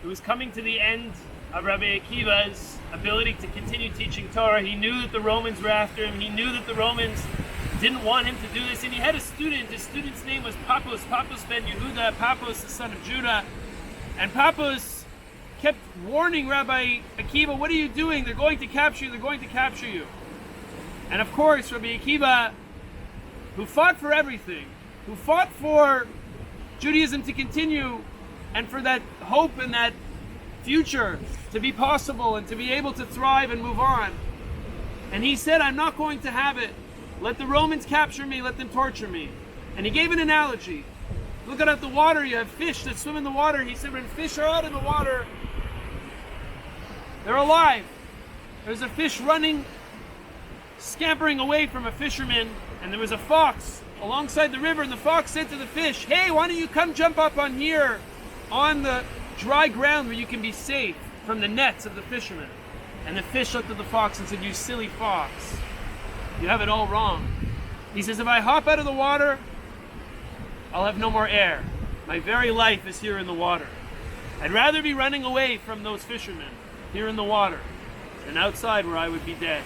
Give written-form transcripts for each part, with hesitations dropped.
It was coming to the end of Rabbi Akiva's ability to continue teaching Torah. He knew that the Romans were after him. He knew that the Romans didn't want him to do this. And he had a student. His student's name was Pappus ben Yehuda, Pappus, the son of Judah. And Pappus kept warning Rabbi Akiva, what are you doing? They're going to capture you. They're going to capture you. And of course, Rabbi Akiva, who fought for everything, who fought for Judaism to continue and for that hope and that future to be possible and to be able to thrive and move on. And he said, I'm not going to have it. Let the Romans capture me, let them torture me. And he gave an analogy. Look at the water, you have fish that swim in the water. He said, when fish are out in the water, they're alive. There's a fish running, scampering away from a fisherman, and there was a fox alongside the river, and the fox said to the fish, hey, why don't you come jump up on here on the dry ground where you can be safe from the nets of the fishermen. And the fish looked at the fox and said, you silly fox, you have it all wrong. He says, if I hop out of the water, I'll have no more air. My very life is here in the water. I'd rather be running away from those fishermen here in the water than outside where I would be dead.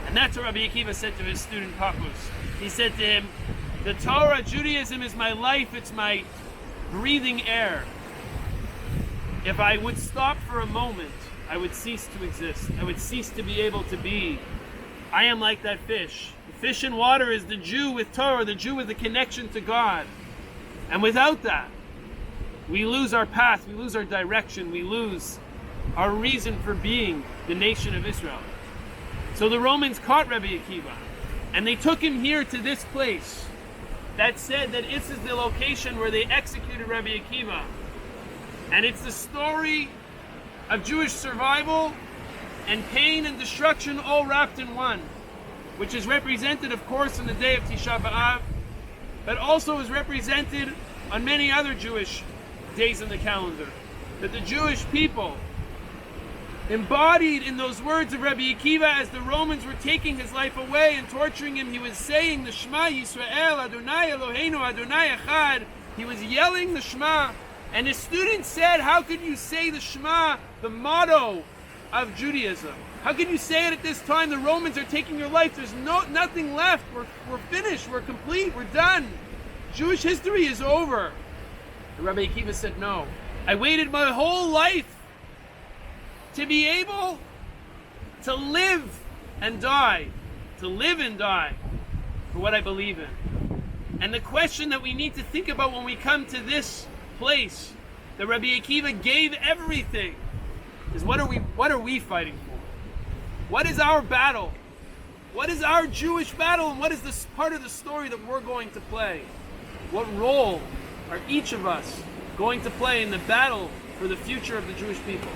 And that's what Rabbi Akiva said to his student Pappus. He said to him, the Torah, Judaism is my life, it's my breathing air. If I would stop for a moment, I would cease to exist. I would cease to be able to be. I am like that fish. The fish in water is the Jew with Torah, the Jew with the connection to God. And without that, we lose our path, we lose our direction, we lose our reason for being the nation of Israel. So the Romans caught Rabbi Akiva, and they took him here to this place that said that this is the location where they executed Rabbi Akiva. And it's the story of Jewish survival and pain and destruction all wrapped in one, which is represented, of course, on the day of Tisha B'Av, but also is represented on many other Jewish days in the calendar. That the Jewish people, embodied in those words of Rabbi Akiva as the Romans were taking his life away and torturing him, he was saying the Shema Yisrael, Adonai Eloheinu, Adonai Echad. He was yelling the Shema. And his students said, how could you say the Shema, the motto of Judaism? How can you say it at this time? The Romans are taking your life. There's nothing left. We're finished. We're complete. We're done. Jewish history is over. And Rabbi Akiva said, no. I waited my whole life to be able to live and die. To live and die for what I believe in. And the question that we need to think about when we come to this place that Rabbi Akiva gave everything is what are we fighting for? What is our battle? What is our Jewish battle, and what is this part of the story that we're going to play? What role are each of us going to play in the battle for the future of the Jewish people?